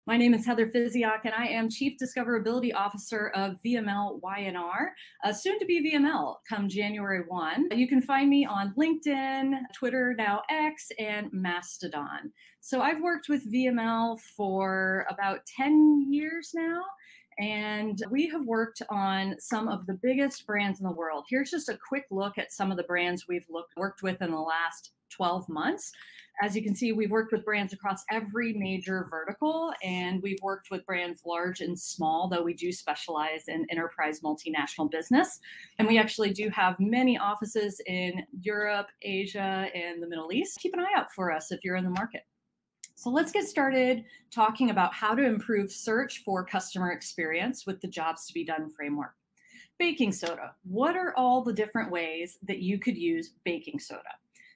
My name is Heather Physiak, and I am Chief Discoverability Officer of VML Y&R, soon to be VML come January 1. You can find me on LinkedIn, Twitter, now X, and Mastodon. So I've worked with VML for about 10 years now, and we have worked on some of the biggest brands in the world. Here's just a quick look at some of the brands we've worked with in the last 12 months. As you can see, we've worked with brands across every major vertical, and we've worked with brands large and small, though we do specialize in enterprise multinational business. And we actually do have many offices in Europe, Asia, and the Middle East. Keep an eye out for us if you're in the market. So let's get started talking about how to improve search for customer experience with the Jobs to Be Done framework. Baking soda. What are all the different ways that you could use baking soda?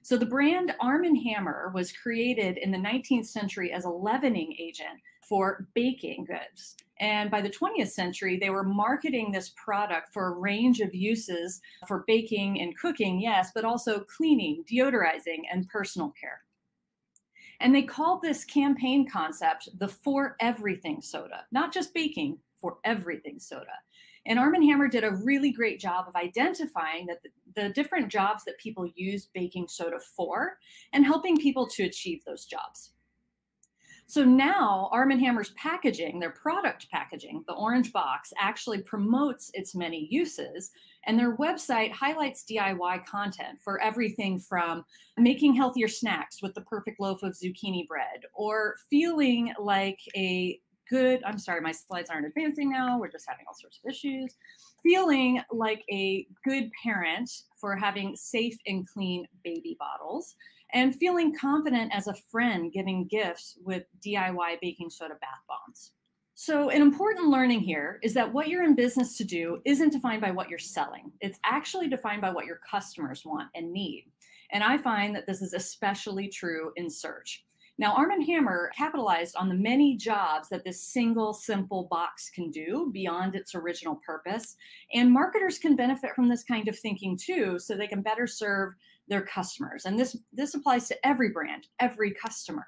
So the brand Arm & Hammer was created in the 19th century as a leavening agent for baking goods. And by the 20th century, they were marketing this product for a range of uses for baking and cooking, yes, but also cleaning, deodorizing, and personal care. And they called this campaign concept the For Everything soda, not just baking, for everything soda. And Arm & Hammer did a really great job of identifying that the different jobs that people use baking soda for and helping people to achieve those jobs. So now Arm & Hammer's packaging, their product packaging, the orange box, actually promotes its many uses. And their website highlights DIY content for everything from making healthier snacks with the perfect loaf of zucchini bread, or feeling like a good, I'm sorry, my slides aren't advancing now. We're just having all sorts of issues. Feeling like a good parent for having safe and clean baby bottles, and feeling confident as a friend giving gifts with DIY baking soda bath bombs. So an important learning here is that what you're in business to do isn't defined by what you're selling. It's actually defined by what your customers want and need. And I find that this is especially true in search. Now, Arm & Hammer capitalized on the many jobs that this single, simple box can do beyond its original purpose. And marketers can benefit from this kind of thinking too, so they can better serve their customers. And this applies to every brand, every customer.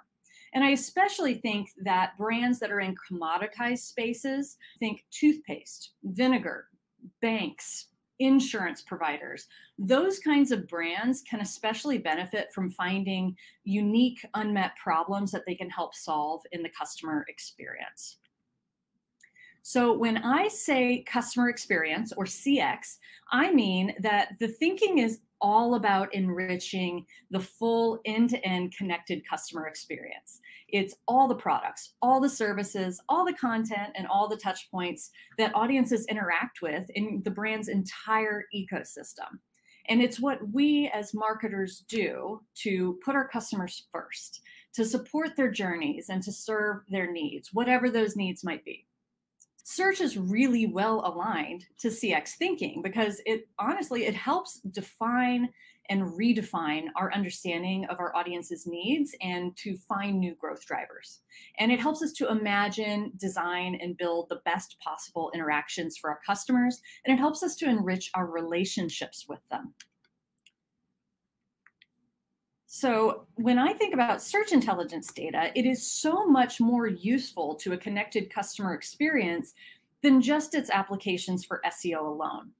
And I especially think that brands that are in commoditized spaces, think toothpaste, vinegar, banks, insurance providers, those kinds of brands can especially benefit from finding unique unmet problems that they can help solve in the customer experience. So when I say customer experience, or CX, I mean that the thinking is all about enriching the full end-to-end connected customer experience. It's all the products, all the services, all the content, and all the touch points that audiences interact with in the brand's entire ecosystem. And it's what we as marketers do to put our customers first, to support their journeys and to serve their needs, whatever those needs might be. Search is really well aligned to CX thinking because it helps define and redefine our understanding of our audience's needs and to find new growth drivers. And it helps us to imagine, design, and build the best possible interactions for our customers. And it helps us to enrich our relationships with them. So when I think about search intelligence data, it is so much more useful to a connected customer experience than just its applications for SEO alone.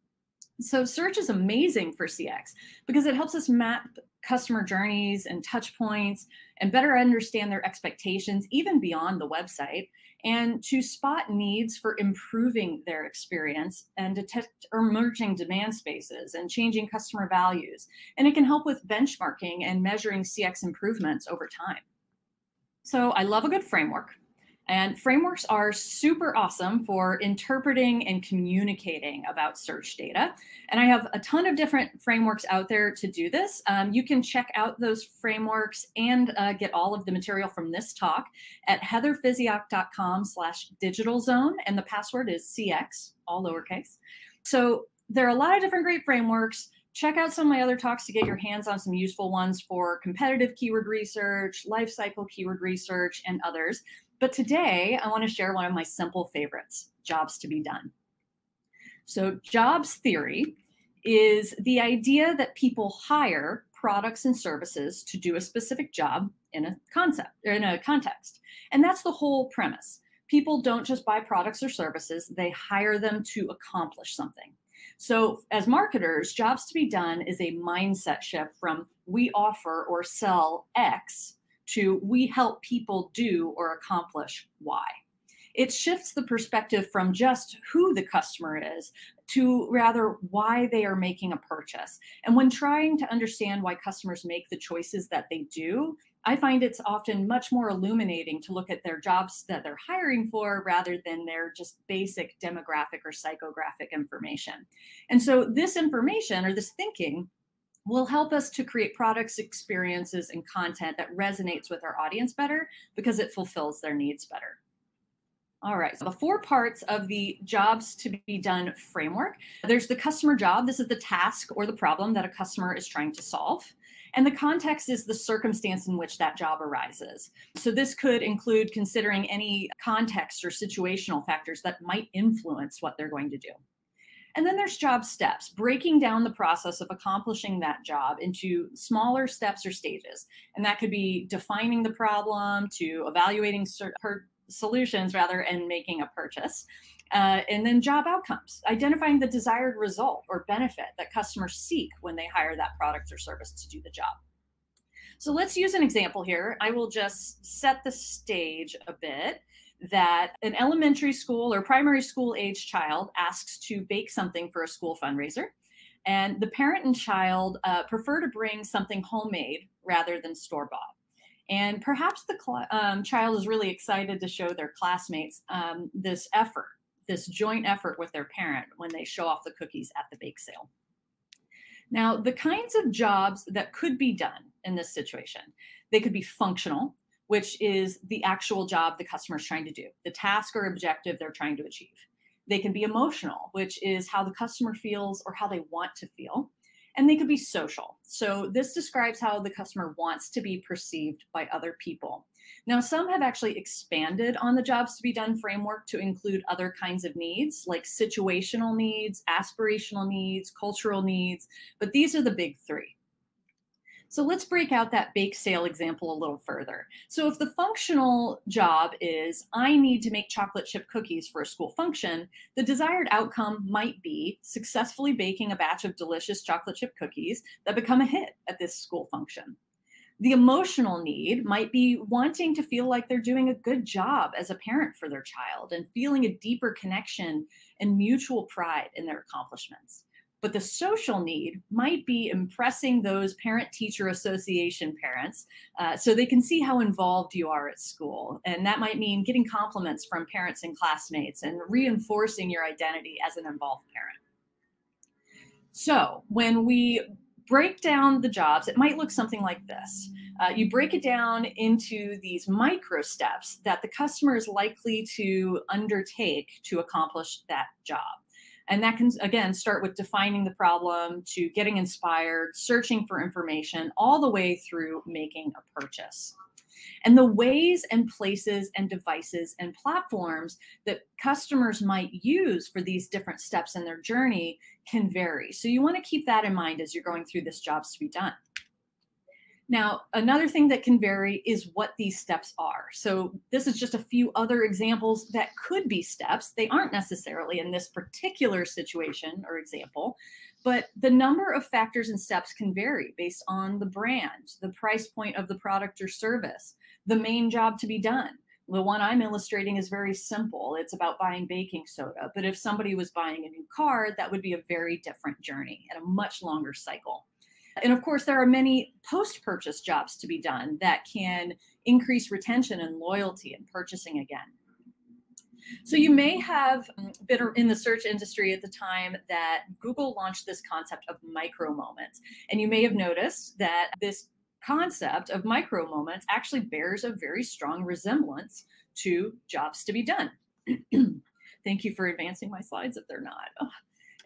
So search is amazing for CX because it helps us map customer journeys and touch points and better understand their expectations, even beyond the website, and to spot needs for improving their experience and detect emerging demand spaces and changing customer values. And it can help with benchmarking and measuring CX improvements over time. So I love a good framework. And frameworks are super awesome for interpreting and communicating about search data. And I have a ton of different frameworks out there to do this. You can check out those frameworks and get all of the material from this talk at heatherphysiak.com/digitalzone. And the password is CX, all lowercase. So there are a lot of different great frameworks. Check out some of my other talks to get your hands on some useful ones for competitive keyword research, lifecycle keyword research, and others. But today, I want to share one of my simple favorites, jobs to be done. So jobs theory is the idea that people hire products and services to do a specific job in a context. And that's the whole premise. People don't just buy products or services, they hire them to accomplish something. So, as marketers, jobs to be done is a mindset shift from we offer or sell X to we help people do or accomplish Y. It shifts the perspective from just who the customer is to rather why they are making a purchase. And when trying to understand why customers make the choices that they do, I find it's often much more illuminating to look at their jobs that they're hiring for rather than their just basic demographic or psychographic information. And so this information or this thinking will help us to create products, experiences, and content that resonates with our audience better because it fulfills their needs better. All right, so the 4 parts of the jobs to be done framework. There's the customer job. This is the task or the problem that a customer is trying to solve. And the context is the circumstance in which that job arises. So this could include considering any context or situational factors that might influence what they're going to do. And then there's job steps, breaking down the process of accomplishing that job into smaller steps or stages. And that could be defining the problem to evaluating solutions rather and making a purchase. And then job outcomes, identifying the desired result or benefit that customers seek when they hire that product or service to do the job. So let's use an example here. I will just set the stage a bit that an elementary school or primary school age child asks to bake something for a school fundraiser. And the parent and child prefer to bring something homemade rather than store-bought. And perhaps the child is really excited to show their classmates this effort, this joint effort with their parent when they show off the cookies at the bake sale. Now, the kinds of jobs that could be done in this situation, they could be functional, which is the actual job the customer is trying to do, the task or objective they're trying to achieve. They can be emotional, which is how the customer feels or how they want to feel. And they could be social. So this describes how the customer wants to be perceived by other people. Now, some have actually expanded on the jobs to be done framework to include other kinds of needs, like situational needs, aspirational needs, cultural needs, but these are the big 3. So let's break out that bake sale example a little further. So if the functional job is, I need to make chocolate chip cookies for a school function, the desired outcome might be successfully baking a batch of delicious chocolate chip cookies that become a hit at this school function. The emotional need might be wanting to feel like they're doing a good job as a parent for their child and feeling a deeper connection and mutual pride in their accomplishments. But the social need might be impressing those parent-teacher association parents so they can see how involved you are at school. And that might mean getting compliments from parents and classmates and reinforcing your identity as an involved parent. So when we break down the jobs, it might look something like this. You break it down into these micro steps that the customer is likely to undertake to accomplish that job. And that can, again, start with defining the problem to getting inspired, searching for information, all the way through making a purchase. And the ways and places and devices and platforms that customers might use for these different steps in their journey can vary. So you want to keep that in mind as you're going through this jobs to be done. Now, another thing that can vary is what these steps are. So this is just a few other examples that could be steps. They aren't necessarily in this particular situation or example, but the number of factors and steps can vary based on the brand, the price point of the product or service, the main job to be done. The one I'm illustrating is very simple. It's about buying baking soda. But if somebody was buying a new car, that would be a very different journey and a much longer cycle. And of course, there are many post-purchase jobs to be done that can increase retention and loyalty and purchasing again. So you may have been in the search industry at the time that Google launched this concept of micro moments. And you may have noticed that this concept of micro moments actually bears a very strong resemblance to jobs to be done. Thank you for advancing my slides if they're not.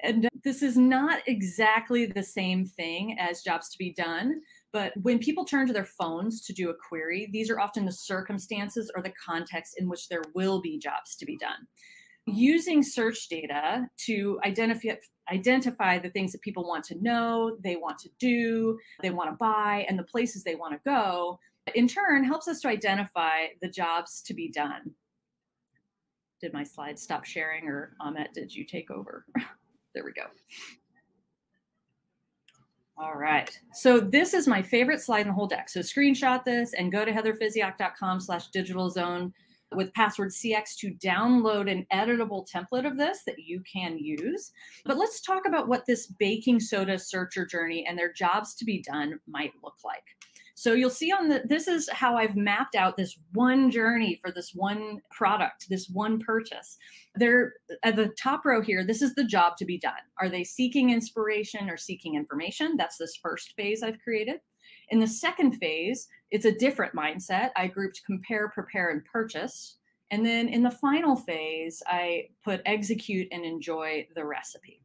And this is not exactly the same thing as jobs to be done, but when people turn to their phones to do a query, these are often the circumstances or the context in which there will be jobs to be done. Using search data to identify the things that people want to know, they want to do, they want to buy, and the places they want to go, in turn helps us to identify the jobs to be done. Did my slides stop sharing, or Ahmet, did you take over? There we go. All right. So this is my favorite slide in the whole deck. So screenshot this and go to heatherphysiak.com/digitalzone with password CX to download an editable template of this that you can use. But let's talk about what this baking soda searcher journey and their jobs to be done might look like. So you'll see this is how I've mapped out this one journey for this one product, this one purchase. They're at the top row here. This is the job to be done. Are they seeking inspiration or seeking information? That's this first phase I've created. In the second phase, it's a different mindset. I grouped compare, prepare, and purchase. And then in the final phase, I put execute and enjoy the recipe.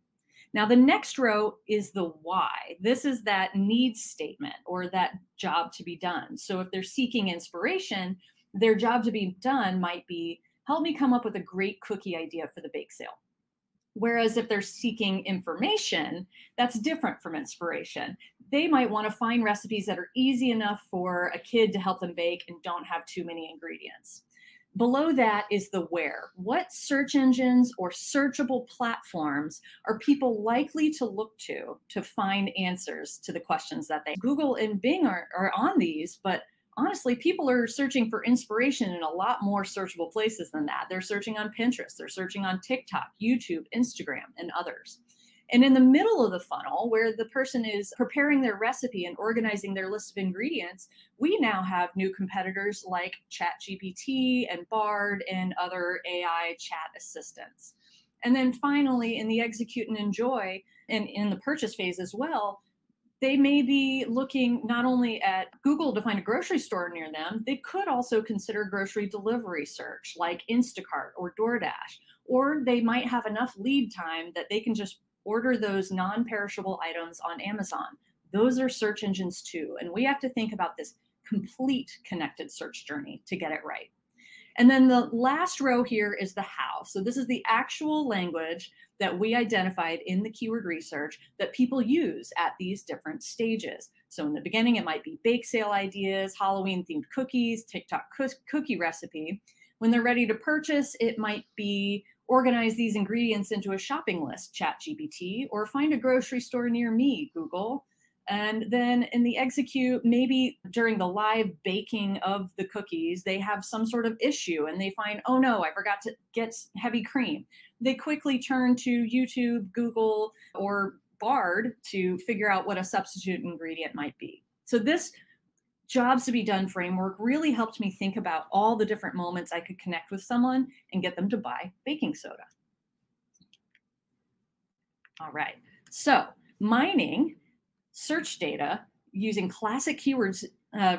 Now, the next row is the why. This is that need statement or that job to be done. So if they're seeking inspiration, their job to be done might be, help me come up with a great cookie idea for the bake sale. Whereas if they're seeking information, that's different from inspiration. They might want to find recipes that are easy enough for a kid to help them bake and don't have too many ingredients. Below that is the where. What search engines or searchable platforms are people likely to look to find answers to the questions that they? Google and Bing are on these, but honestly, people are searching for inspiration in a lot more searchable places than that. They're searching on Pinterest, they're searching on TikTok, YouTube, Instagram, and others. And in the middle of the funnel, where the person is preparing their recipe and organizing their list of ingredients, we now have new competitors like ChatGPT and Bard and other AI chat assistants. And then finally, in the execute and enjoy, and in the purchase phase as well, they may be looking not only at Google to find a grocery store near them, they could also consider grocery delivery search like Instacart or DoorDash, or they might have enough lead time that they can just order those non-perishable items on Amazon. Those are search engines too. And we have to think about this complete connected search journey to get it right. And then the last row here is the how. So this is the actual language that we identified in the keyword research that people use at these different stages. So in the beginning, it might be bake sale ideas, Halloween themed cookies, TikTok cookie recipe. When they're ready to purchase, it might be organize these ingredients into a shopping list, ChatGPT, or find a grocery store near me, Google. And then in the execute, maybe during the live baking of the cookies, they have some sort of issue and they find, oh no, I forgot to get heavy cream. They quickly turn to YouTube, Google, or Bard to figure out what a substitute ingredient might be. So this jobs to be done framework really helped me think about all the different moments I could connect with someone and get them to buy baking soda. All right, so mining search data using classic keywords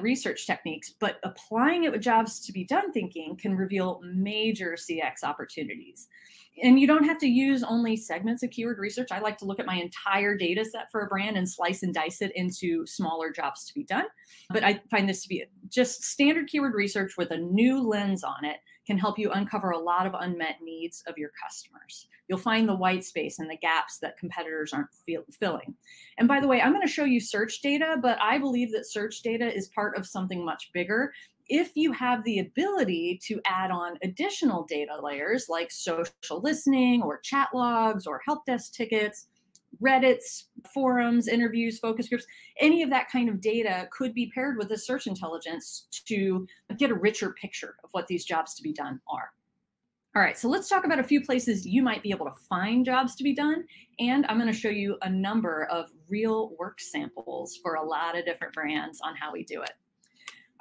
research techniques, but applying it with jobs to be done thinking can reveal major CX opportunities. And you don't have to use only segments of keyword research. I like to look at my entire data set for a brand and slice and dice it into smaller jobs to be done. But I find this to be just standard keyword research with a new lens on it can help you uncover a lot of unmet needs of your customers. You'll find the white space and the gaps that competitors aren't filling. And by the way, I'm going to show you search data, but I believe that search data is part of something much bigger. If you have the ability to add on additional data layers like social listening or chat logs or help desk tickets, Reddits, forums, interviews, focus groups, any of that kind of data could be paired with the search intelligence to get a richer picture of what these jobs to be done are. All right, so let's talk about a few places you might be able to find jobs to be done. And I'm going to show you a number of real work samples for a lot of different brands on how we do it.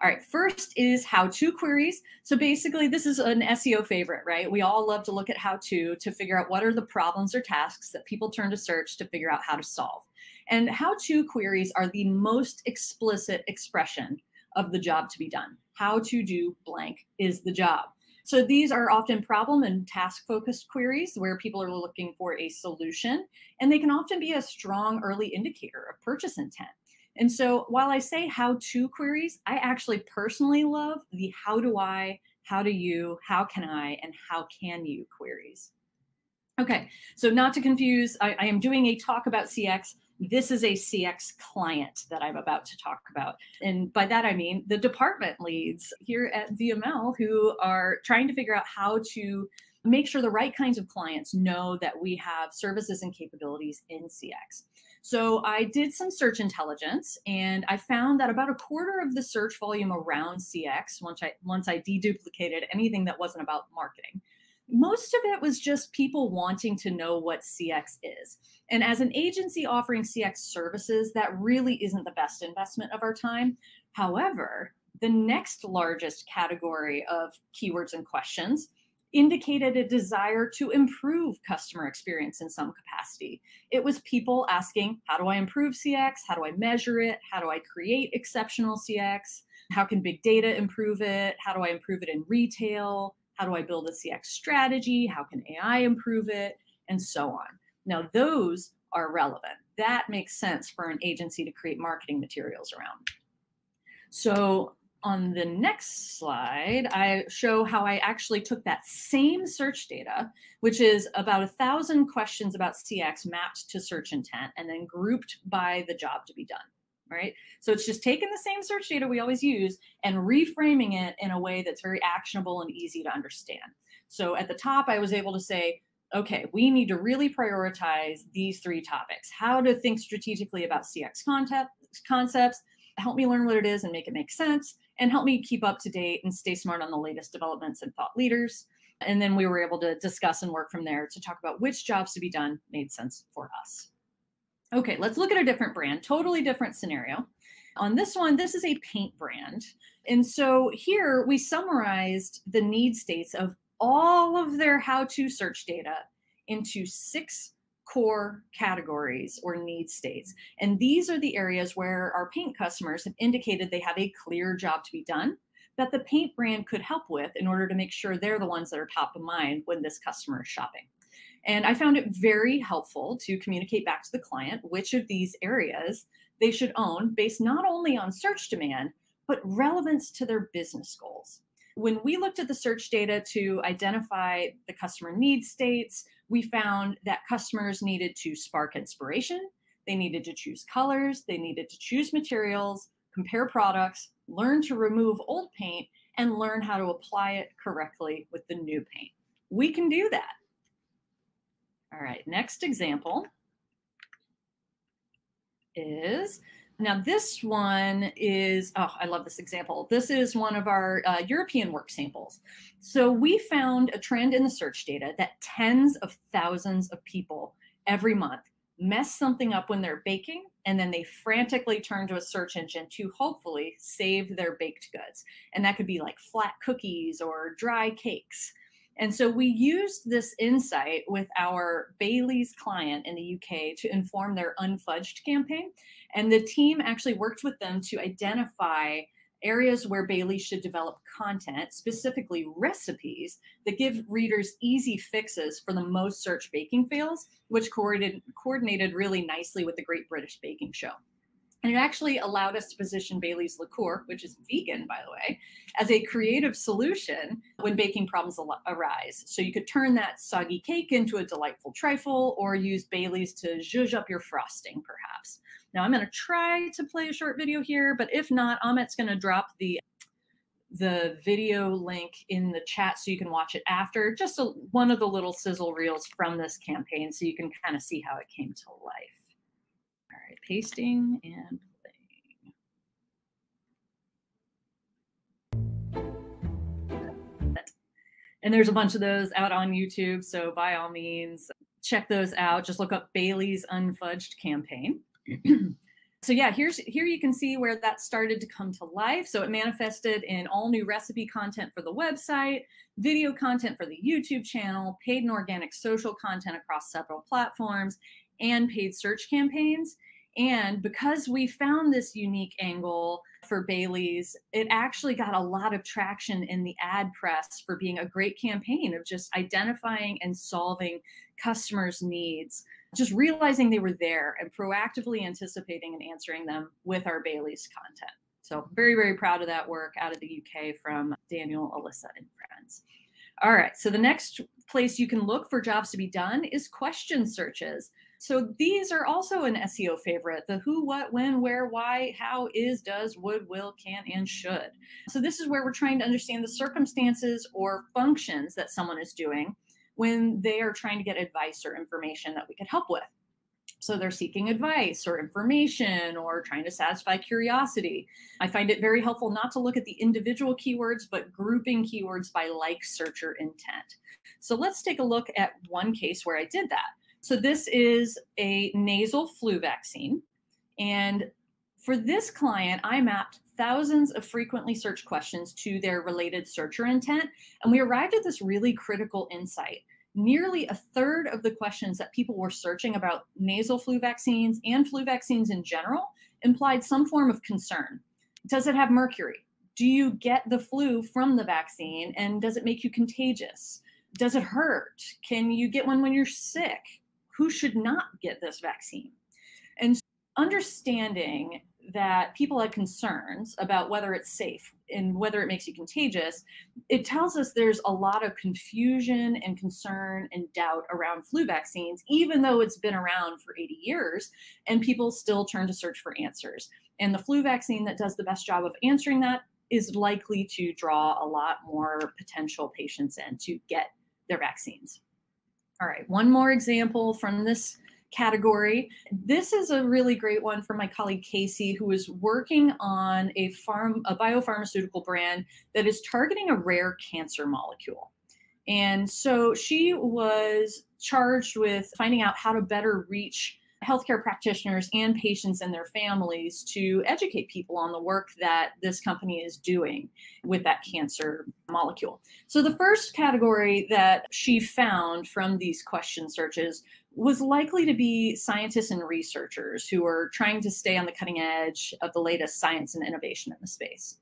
All right, first is how-to queries. So basically, this is an SEO favorite, right? We all love to look at how-to figure out what are the problems or tasks that people turn to search to figure out how to solve. And how-to queries are the most explicit expression of the job to be done. How to do blank is the job. So these are often problem and task-focused queries where people are looking for a solution, and they can often be a strong early indicator of purchase intent. And so while I say how-to queries, I actually personally love the how do I, how do you, how can I, and how can you queries. Okay, so not to confuse, I am doing a talk about CX. This is a CX client that I'm about to talk about. And by that, I mean the department leads here at VML who are trying to figure out how to make sure the right kinds of clients know that we have services and capabilities in CX. So I did some search intelligence, and I found that about a quarter of the search volume around CX, once I deduplicated anything that wasn't about marketing, most of it was just people wanting to know what CX is. And as an agency offering CX services, that really isn't the best investment of our time. However, the next largest category of keywords and questions indicated a desire to improve customer experience in some capacity. It was people asking, how do I improve CX? How do I measure it? How do I create exceptional CX? How can big data improve it? How do I improve it in retail? How do I build a CX strategy? How can AI improve it? And so on. Now, those are relevant. That makes sense for an agency to create marketing materials around. So on the next slide, I show how I actually took that same search data, which is about 1,000 questions about CX mapped to search intent and then grouped by the job to be done, right? So it's just taking the same search data we always use and reframing it in a way that's very actionable and easy to understand. So at the top, I was able to say, okay, we need to really prioritize these 3 topics: how to think strategically about CX concepts, help me learn what it is and make it make sense, and help me keep up to date and stay smart on the latest developments and thought leaders. And then we were able to discuss and work from there to talk about which jobs to be done made sense for us. Okay, let's look at a different brand, totally different scenario. On this one, this is a paint brand. And so here we summarized the need states of all of their how-to search data into 6 core categories or need states. And these are the areas where our paint customers have indicated they have a clear job to be done that the paint brand could help with in order to make sure they're the ones that are top of mind when this customer is shopping. And I found it very helpful to communicate back to the client which of these areas they should own based not only on search demand, but relevance to their business goals. When we looked at the search data to identify the customer need states, we found that customers needed to spark inspiration, they needed to choose colors, they needed to choose materials, compare products, learn to remove old paint, and learn how to apply it correctly with the new paint. We can do that. All right, next example is, now this one is, oh, I love this example. This is one of our European work samples. So we found a trend in the search data that tens of thousands of people every month mess something up when they're baking, and then they frantically turn to a search engine to hopefully save their baked goods. And that could be like flat cookies or dry cakes. And so we used this insight with our Bailey's client in the UK to inform their Unfudged campaign. And the team actually worked with them to identify areas where Bailey should develop content, specifically recipes that give readers easy fixes for the most search baking fails, which coordinated really nicely with the Great British Baking Show. And it actually allowed us to position Bailey's liqueur, which is vegan, by the way, as a creative solution when baking problems arise. So you could turn that soggy cake into a delightful trifle, or use Bailey's to zhuzh up your frosting, perhaps. Now I'm going to try to play a short video here, but if not, Amit's going to drop the video link in the chat so you can watch it after. Just one of the little sizzle reels from this campaign so you can kind of see how it came to life. All right, pasting and playing. And there's a bunch of those out on YouTube, so by all means, check those out. Just look up Bailey's Unfudged campaign. So yeah, here you can see where that started to come to life. So it manifested in all new recipe content for the website, video content for the YouTube channel, paid and organic social content across several platforms, and paid search campaigns. And because we found this unique angle for Bailey's, it actually got a lot of traction in the ad press for being a great campaign of just identifying and solving customers' needs, just realizing they were there and proactively anticipating and answering them with our Bailey's content. So very, very proud of that work out of the UK from Daniel, Alyssa, and friends. All right, so the next place you can look for jobs to be done is question searches. So these are also an SEO favorite: the who, what, when, where, why, how, is, does, would, will, can, and should. So this is where we're trying to understand the circumstances or functions that someone is doing when they are trying to get advice or information that we could help with. So they're seeking advice or information or trying to satisfy curiosity. I find it very helpful not to look at the individual keywords, but grouping keywords by like searcher intent. So let's take a look at one case where I did that. So this is a nasal flu vaccine. And for this client, I mapped thousands of frequently searched questions to their related searcher intent. And we arrived at this really critical insight. Nearly a third of the questions that people were searching about nasal flu vaccines and flu vaccines in general implied some form of concern. Does it have mercury? Do you get the flu from the vaccine? And does it make you contagious? Does it hurt? Can you get one when you're sick? Who should not get this vaccine? And understanding that people had concerns about whether it's safe and whether it makes you contagious, it tells us there's a lot of confusion and concern and doubt around flu vaccines, even though it's been around for 80 years and people still turn to search for answers. And the flu vaccine that does the best job of answering that is likely to draw a lot more potential patients in to get their vaccines. All right, one more example from this category. This is a really great one from my colleague Casey, who is working on a biopharmaceutical brand that is targeting a rare cancer molecule. And so she was charged with finding out how to better reach healthcare practitioners and patients and their families to educate people on the work that this company is doing with that cancer molecule. So the first category that she found from these question searches was likely to be scientists and researchers who are trying to stay on the cutting edge of the latest science and innovation in the space.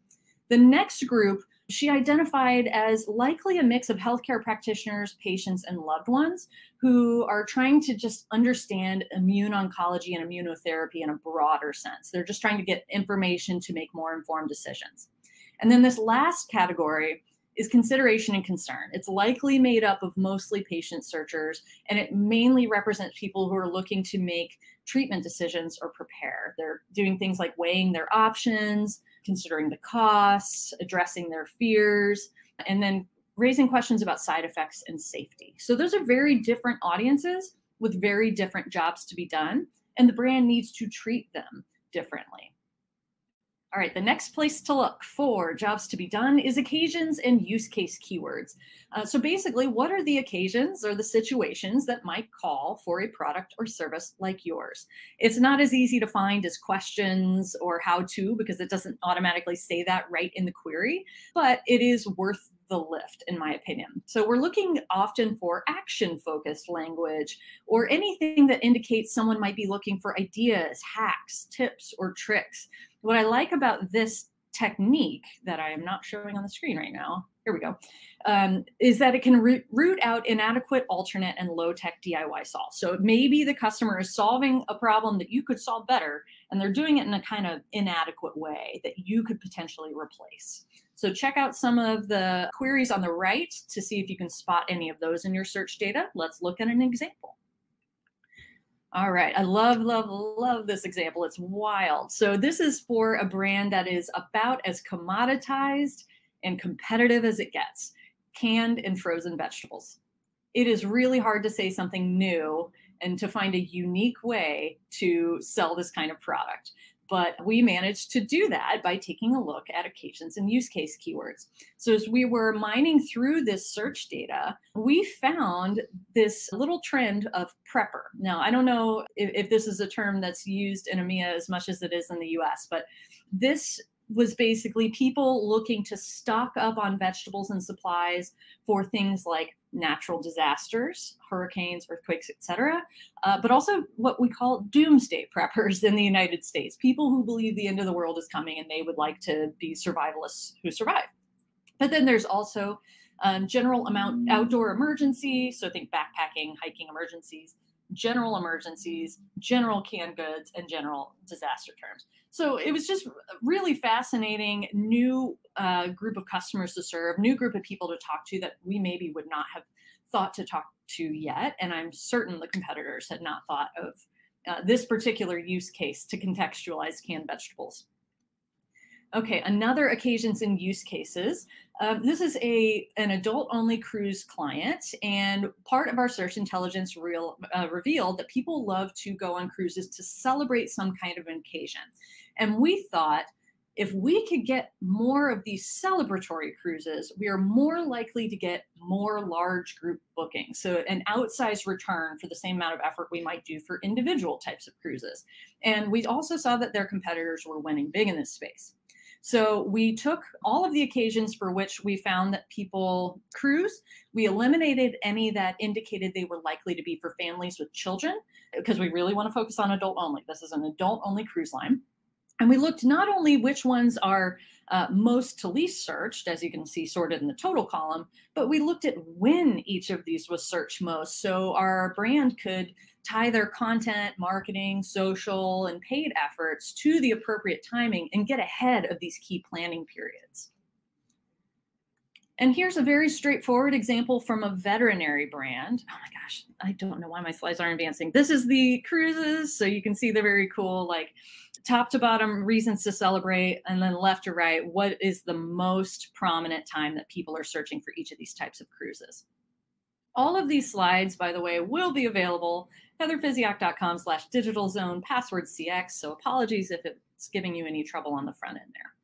The next group she identified as likely a mix of healthcare practitioners, patients, and loved ones who are trying to just understand immune oncology and immunotherapy in a broader sense. They're just trying to get information to make more informed decisions. And then this last category is consideration and concern. It's likely made up of mostly patient searchers, and it mainly represents people who are looking to make treatment decisions or prepare. They're doing things like weighing their options, considering the costs, addressing their fears, and then raising questions about side effects and safety. So those are very different audiences with very different jobs to be done, and the brand needs to treat them differently. All right, the next place to look for jobs to be done is occasions and use case keywords. So basically, what are the occasions or the situations that might call for a product or service like yours? It's not as easy to find as questions or how to, because it doesn't automatically say that right in the query, but it is worth the lift, in my opinion. So we're looking often for action-focused language or anything that indicates someone might be looking for ideas, hacks, tips, or tricks. What I like about this technique that I am not showing on the screen right now, here we go, is that it can root out inadequate, alternate, and low-tech DIY solves. So maybe the customer is solving a problem that you could solve better, and they're doing it in a kind of inadequate way that you could potentially replace. So check out some of the queries on the right to see if you can spot any of those in your search data. Let's look at an example. All right, I love, love, love this example. It's wild. So this is for a brand that is about as commoditized and competitive as it gets, canned and frozen vegetables. It is really hard to say something new and to find a unique way to sell this kind of product. But we managed to do that by taking a look at occasions and use case keywords. So as we were mining through this search data, we found this little trend of prepper. Now, I don't know if this is a term that's used in EMEA as much as it is in the US, but this was basically people looking to stock up on vegetables and supplies for things like natural disasters, hurricanes, earthquakes, etc., but also what we call doomsday preppers in the United States, people who believe the end of the world is coming and they would like to be survivalists who survive. But then there's also general outdoor emergency, so think backpacking, hiking emergencies, general emergencies, general canned goods, and general disaster terms. So it was just really fascinating, new group of customers to serve, new group of people to talk to that we maybe would not have thought to talk to yet. And I'm certain the competitors had not thought of this particular use case to contextualize canned vegetables. Okay, another occasions and use cases. This is an adult-only cruise client, and part of our search intelligence revealed that people love to go on cruises to celebrate some kind of an occasion. And we thought if we could get more of these celebratory cruises, we are more likely to get more large group bookings. So an outsized return for the same amount of effort we might do for individual types of cruises. And we also saw that their competitors were winning big in this space. So we took all of the occasions for which we found that people cruise. We eliminated any that indicated they were likely to be for families with children, because we really want to focus on adult only. This is an adult only cruise line. And we looked not only which ones are most to least searched, as you can see sorted in the total column, but we looked at when each of these was searched most. So our brand could tie their content, marketing, social, and paid efforts to the appropriate timing and get ahead of these key planning periods. And here's a very straightforward example from a veterinary brand. Oh my gosh, I don't know why my slides aren't advancing. This is the cruises. So you can see the very cool, like top to bottom reasons to celebrate, and then left to right, what is the most prominent time that people are searching for each of these types of cruises. All of these slides, by the way, will be available heatherphysiak.com/digitalzone, password CX. So apologies if it's giving you any trouble on the front end there.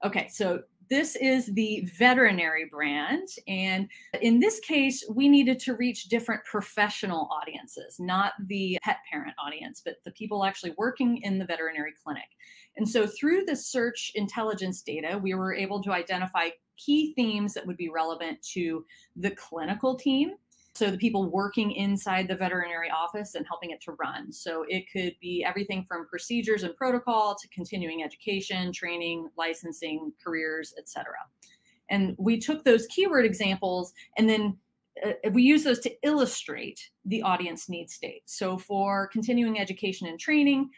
Okay, so this is the veterinary brand. And in this case, we needed to reach different professional audiences, not the pet parent audience, but the people actually working in the veterinary clinic. And so through the search intelligence data, we were able to identify key themes that would be relevant to the clinical team. So the people working inside the veterinary office and helping it to run. So it could be everything from procedures and protocol to continuing education, training, licensing, careers, etc. And we took those keyword examples and then we use those to illustrate the audience need state. So for continuing education and training,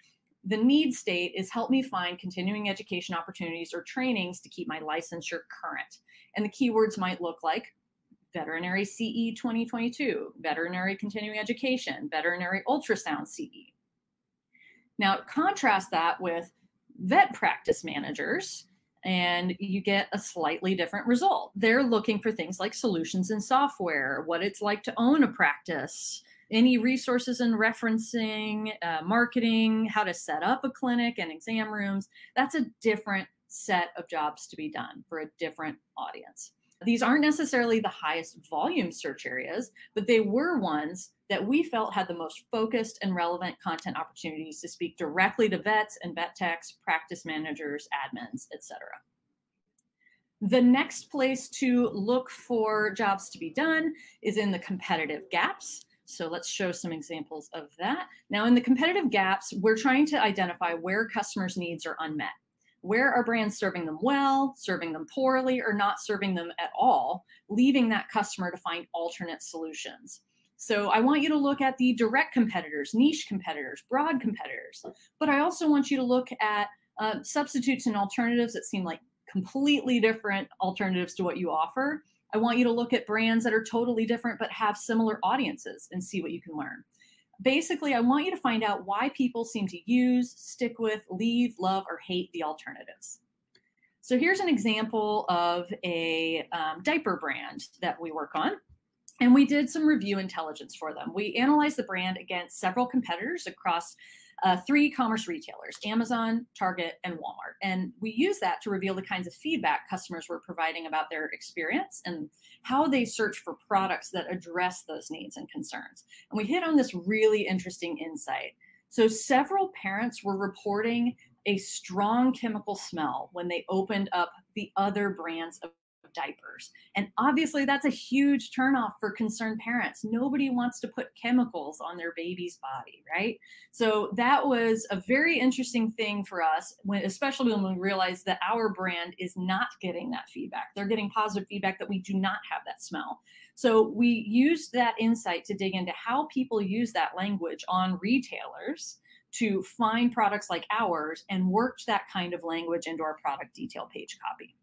the need state is help me find continuing education opportunities or trainings to keep my licensure current. And the keywords might look like veterinary CE 2022, veterinary continuing education, veterinary ultrasound CE. Now, contrast that with vet practice managers, and you get a slightly different result. They're looking for things like solutions and software, what it's like to own a practice, any resources and referencing, marketing, how to set up a clinic and exam rooms. That's a different set of jobs to be done for a different audience. These aren't necessarily the highest volume search areas, but they were ones that we felt had the most focused and relevant content opportunities to speak directly to vets and vet techs, practice managers, admins, etc. The next place to look for jobs to be done is in the competitive gaps. So let's show some examples of that. Now in the competitive gaps, we're trying to identify where customers' needs are unmet. Where are brands serving them well, serving them poorly, or not serving them at all, leaving that customer to find alternate solutions. So I want you to look at the direct competitors, niche competitors, broad competitors, but I also want you to look at substitutes and alternatives that seem like completely different alternatives to what you offer. I want you to look at brands that are totally different but have similar audiences and see what you can learn. Basically, I want you to find out why people seem to use, stick with, leave, love, or hate the alternatives. So here's an example of a diaper brand that we work on. And we did some review intelligence for them. We analyzed the brand against several competitors across 3 commerce retailers, Amazon, Target, and Walmart. And we used that to reveal the kinds of feedback customers were providing about their experience and how they search for products that address those needs and concerns. And we hit on this really interesting insight. So several parents were reporting a strong chemical smell when they opened up the other brands of diapers. And obviously that's a huge turnoff for concerned parents. Nobody wants to put chemicals on their baby's body, right? So that was a very interesting thing for us, especially when we realized that our brand is not getting that feedback. They're getting positive feedback that we do not have that smell. So we used that insight to dig into how people use that language on retailers to find products like ours and worked that kind of language into our product detail page copy.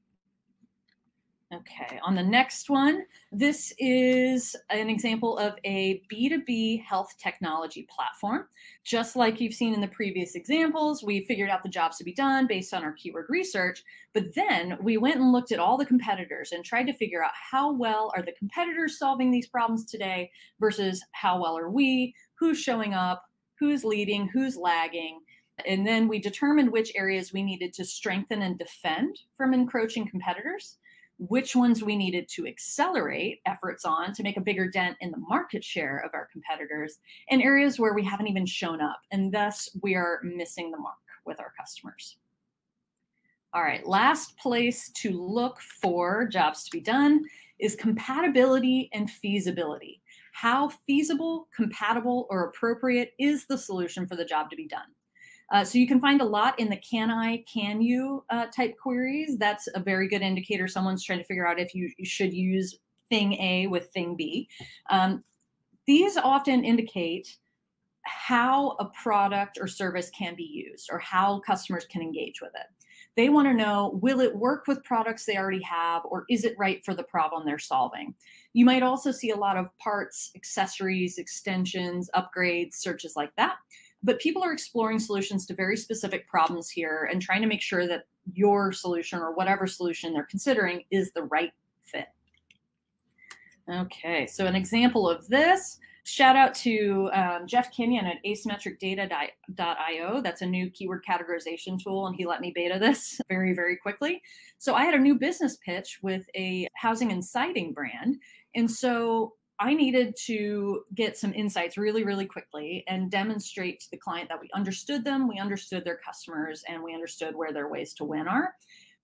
Okay, on the next one, this is an example of a B2B health technology platform. Just like you've seen in the previous examples, we figured out the jobs to be done based on our keyword research, but then we went and looked at all the competitors and tried to figure out how well are the competitors solving these problems today versus how well are we, who's showing up, who's leading, who's lagging. And then we determined which areas we needed to strengthen and defend from encroaching competitors, which ones we needed to accelerate efforts on to make a bigger dent in the market share of our competitors, and areas where we haven't even shown up, and thus we are missing the mark with our customers. All right, last place to look for jobs to be done is compatibility and feasibility. How feasible, compatible, or appropriate is the solution for the job to be done? So you can find a lot in the can I, can you type queries. That's a very good indicator someone's trying to figure out if you should use thing A with thing B. These often indicate how a product or service can be used or how customers can engage with it. They want to know, will it work with products they already have, or is it right for the problem they're solving? You might also see a lot of parts, accessories, extensions, upgrades, searches like that. But people are exploring solutions to very specific problems here and trying to make sure that your solution or whatever solution they're considering is the right fit. Okay, so an example of this, shout out to Jeff Kenyon at asymmetricdata.io. That's a new keyword categorization tool, and he let me beta this very, very quickly. So I had a new business pitch with a housing and siding brand. And so I needed to get some insights really, really quickly and demonstrate to the client that we understood them, we understood their customers, and we understood where their ways to win are.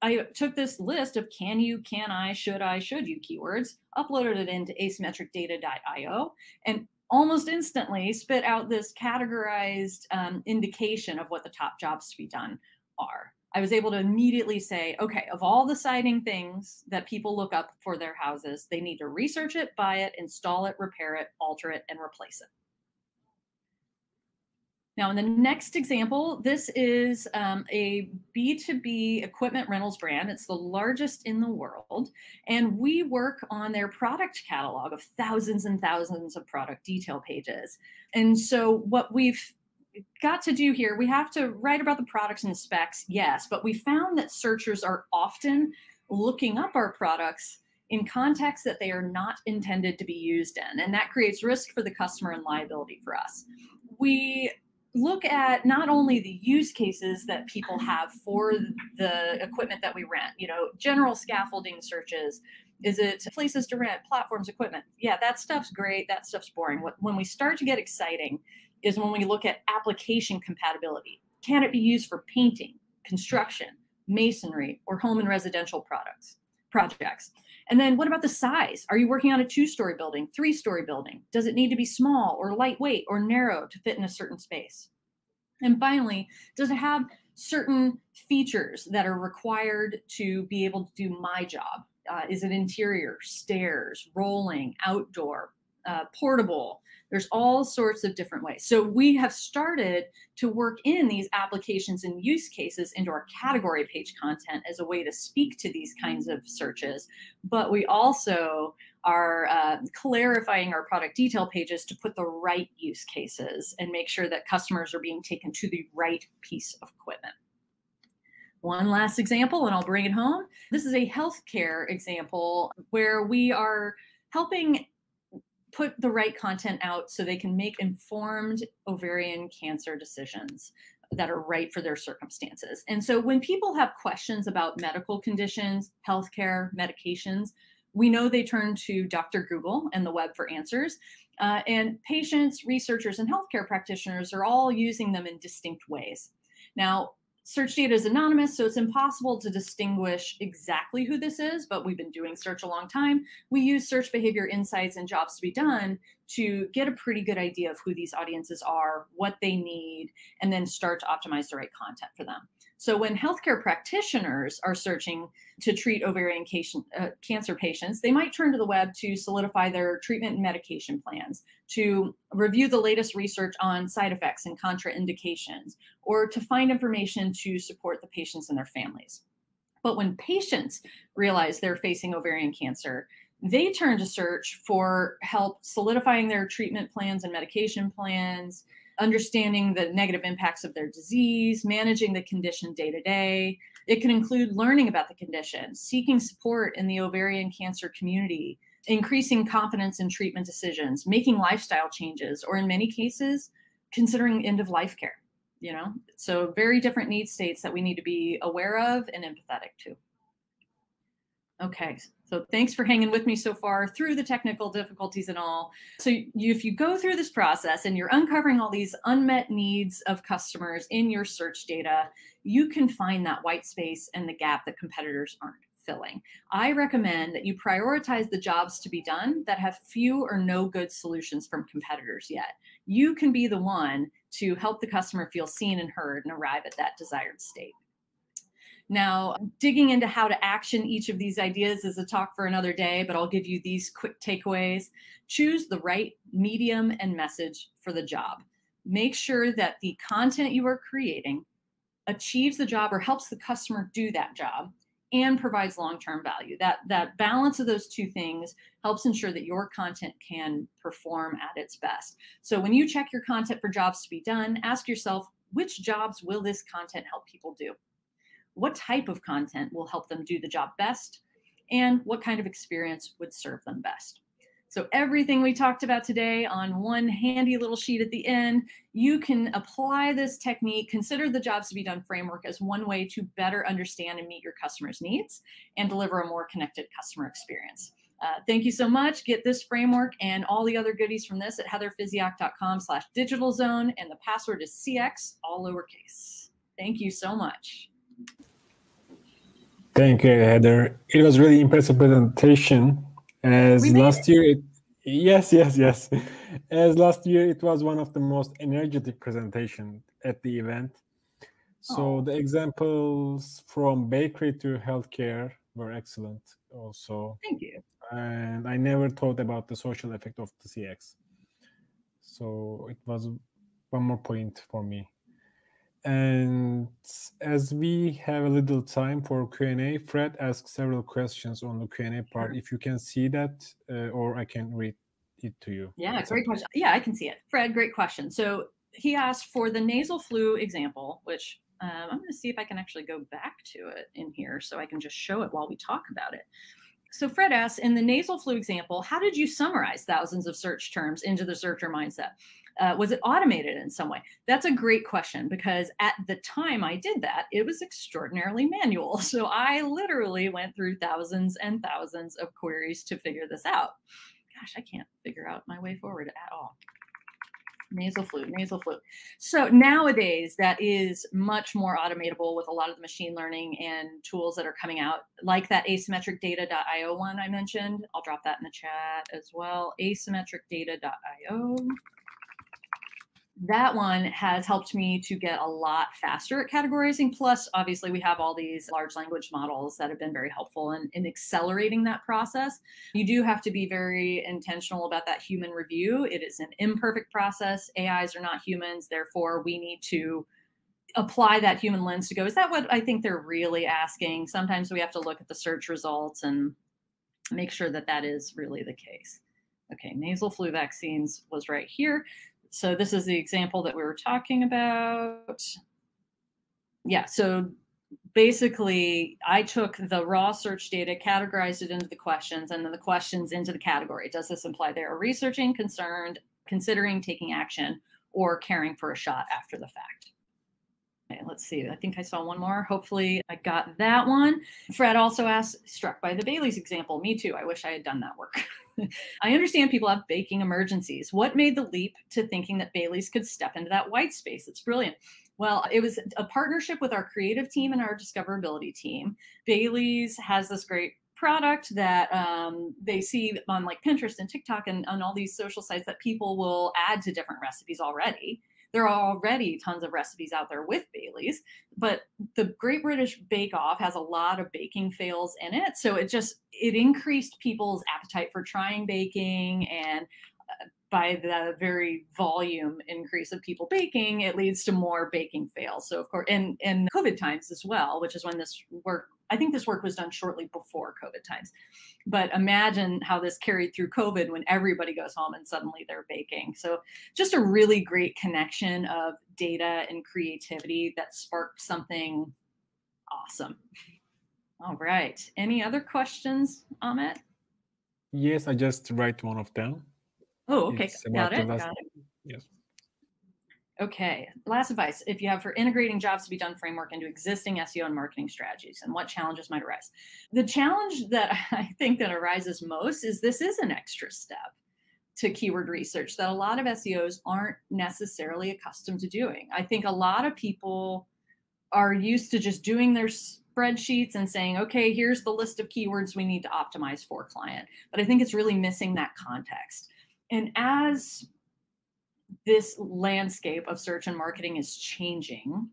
I took this list of can you, can I, should you keywords, uploaded it into asymmetricdata.io, and almost instantly spit out this categorized indication of what the top jobs to be done are. I was able to immediately say, okay, of all the siding things that people look up for their houses, they need to research it, buy it, install it, repair it, alter it, and replace it. Now, in the next example, this is a B2B equipment rentals brand. It's the largest in the world. And we work on their product catalog of thousands and thousands of product detail pages. And so what we've got to do here, we have to write about the products and the specs, yes, but we found that searchers are often looking up our products in contexts that they are not intended to be used in, and that creates risk for the customer and liability for us. We look at not only the use cases that people have for the equipment that we rent, general scaffolding searches. Is it places to rent, platforms, equipment? Yeah, that stuff's great. That stuff's boring. When we start to get exciting is when we look at application compatibility. Can it be used for painting, construction, masonry, or home and residential projects? And then what about the size? Are you working on a 2-story building, 3-story building? Does it need to be small or lightweight or narrow to fit in a certain space? And finally, does it have certain features that are required to be able to do my job? Is it interior, stairs, rolling, outdoor, portable? There's all sorts of different ways. So we have started to work in these applications and use cases into our category page content as a way to speak to these kinds of searches. But we also are clarifying our product detail pages to put the right use cases and make sure that customers are being taken to the right piece of equipment. One last example, and I'll bring it home. This is a healthcare example where we are helping put the right content out so they can make informed ovarian cancer decisions that are right for their circumstances. And so when people have questions about medical conditions, healthcare, medications, we know they turn to Dr. Google and the web for answers. And patients, researchers, and healthcare practitioners are all using them in distinct ways. Now, search data is anonymous, so it's impossible to distinguish exactly who this is, but we've been doing search a long time. We use search behavior insights and jobs to be done to get a pretty good idea of who these audiences are, what they need, and then start to optimize the right content for them. So when healthcare practitioners are searching to treat ovarian cancer patients, they might turn to the web to solidify their treatment and medication plans, to review the latest research on side effects and contraindications, or to find information to support the patients and their families. But when patients realize they're facing ovarian cancer, they turn to search for help solidifying their treatment plans and medication plans, understanding the negative impacts of their disease, managing the condition day to day. It can include learning about the condition, seeking support in the ovarian cancer community, increasing confidence in treatment decisions, making lifestyle changes, or in many cases, considering end of life care. So very different need states that we need to be aware of and empathetic to. Okay, so thanks for hanging with me so far through the technical difficulties and all. So if you go through this process and you're uncovering all these unmet needs of customers in your search data, you can find that white space and the gap that competitors aren't filling. I recommend that you prioritize the jobs to be done that have few or no good solutions from competitors yet. You can be the one to help the customer feel seen and heard and arrive at that desired state. Now, digging into how to action each of these ideas is a talk for another day, but I'll give you these quick takeaways. Choose the right medium and message for the job. Make sure that the content you are creating achieves the job or helps the customer do that job and provides long-term value. That balance of those two things helps ensure that your content can perform at its best. So when you check your content for jobs to be done, ask yourself, which jobs will this content help people do? What type of content will help them do the job best? And what kind of experience would serve them best? So everything we talked about today on one handy little sheet at the end, you can apply this technique, consider the jobs to be done framework as one way to better understand and meet your customers' needs and deliver a more connected customer experience. Thank you so much. Get this framework and all the other goodies from this at heatherphysiak.com/digitalzone, and the password is CX, all lowercase. Thank you so much. Thank you, Heather. It was really impressive presentation. As last year, yes. As last year, it was one of the most energetic presentation at the event. So the examples from bakery to healthcare were excellent also. Thank you. And I never thought about the social effect of the CX. So it was one more point for me. And as we have a little time for Q&A, Fred asked several questions on the Q&A part. If you can see that, or I can read it to you. Yeah, great question. Yeah, I can see it. Fred, great question. So he asked for the nasal flu example, which I'm going to see if I can actually go back to it in here so I can just show it while we talk about it. So Fred asks, in the nasal flu example, how did you summarize thousands of search terms into the searcher mindset? Was it automated in some way? That's a great question, because at the time I did that, it was extraordinarily manual. So I literally went through thousands and thousands of queries to figure this out. Gosh, I can't figure out my way forward at all. Nasal flu. So nowadays, that is much more automatable with a lot of the machine learning and tools that are coming out, like that asymmetricdata.io one I mentioned. I'll drop that in the chat as well, asymmetricdata.io. That one has helped me to get a lot faster at categorizing. Plus, obviously, we have all these large language models that have been very helpful in accelerating that process. You do have to be very intentional about that human review. It is an imperfect process. AIs are not humans. Therefore, we need to apply that human lens to go, is that what I think they're really asking? Sometimes we have to look at the search results and make sure that that is really the case. Okay, nasal flu vaccines was right here. So this is the example that we were talking about. Yeah, so basically I took the raw search data, categorized it into the questions, and then the questions into the category. Does this imply they are researching, concerned, considering taking action, or caring for a shot after the fact? Okay, let's see. I think I saw one more. Hopefully I got that one. Fred also asked, struck by the Bailey's example. Me too. I wish I had done that work. I understand people have baking emergencies. What made the leap to thinking that Bailey's could step into that white space? It's brilliant. Well, it was a partnership with our creative team and our discoverability team. Bailey's has this great product that they see on like Pinterest and TikTok and on all these social sites that people will add to different recipes already. There are already tons of recipes out there with Bailey's, but the Great British Bake Off has a lot of baking fails in it. So it increased people's appetite for trying baking, and by the very volume increase of people baking, it leads to more baking fails. So of course, in COVID times as well, which is when this work, I think this work was done shortly before COVID times. But imagine how this carried through COVID when everybody goes home and suddenly they're baking. So just a really great connection of data and creativity that sparked something awesome. All right. Any other questions, Ahmet? Yes, I just write one of them. Oh, okay. It's about Got it. the last. Got it. Yes. Okay. Last advice, if you have for integrating jobs to be done framework into existing SEO and marketing strategies, and what challenges might arise? The challenge that I think that arises most is this is an extra step to keyword research that a lot of SEOs aren't necessarily accustomed to doing. I think a lot of people are used to just doing their spreadsheets and saying, okay, here's the list of keywords we need to optimize for client. But I think it's really missing that context. And as this landscape of search and marketing is changing,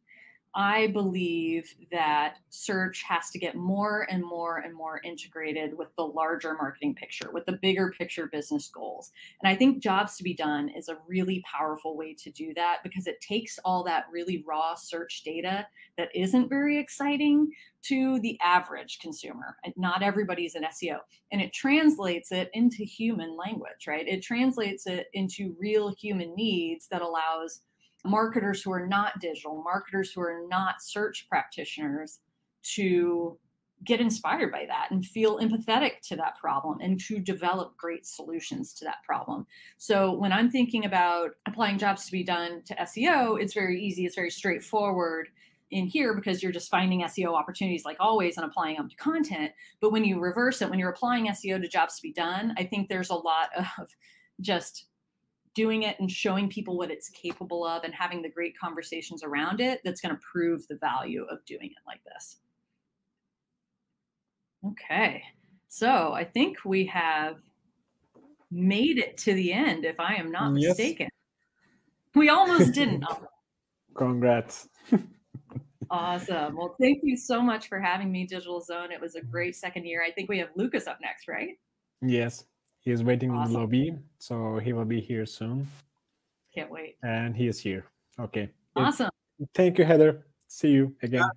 I believe that search has to get more and more and more integrated with the larger marketing picture, with the bigger picture business goals. And I think jobs to be done is a really powerful way to do that because it takes all that really raw search data that isn't very exciting to the average consumer. And not everybody's an SEO. And it translates it into human language, right? It translates it into real human needs that allows marketers who are not digital, marketers who are not search practitioners to get inspired by that and feel empathetic to that problem and to develop great solutions to that problem. So when I'm thinking about applying jobs to be done to SEO, it's very easy, it's very straightforward in here because you're just finding SEO opportunities like always and applying them to content. But when you reverse it, when you're applying SEO to jobs to be done, I think there's a lot of just doing it and showing people what it's capable of and having the great conversations around it that's going to prove the value of doing it like this. Okay, so I think we have made it to the end, if I am not mistaken. We almost didn't. Congrats. Awesome. Well, thank you so much for having me, Digital Zone. It was a great second year. I think we have Lucas up next, right? Yes. He is waiting in the lobby, so he will be here soon. Can't wait. And he is here. Okay. Awesome. Thank you, Heather. See you again.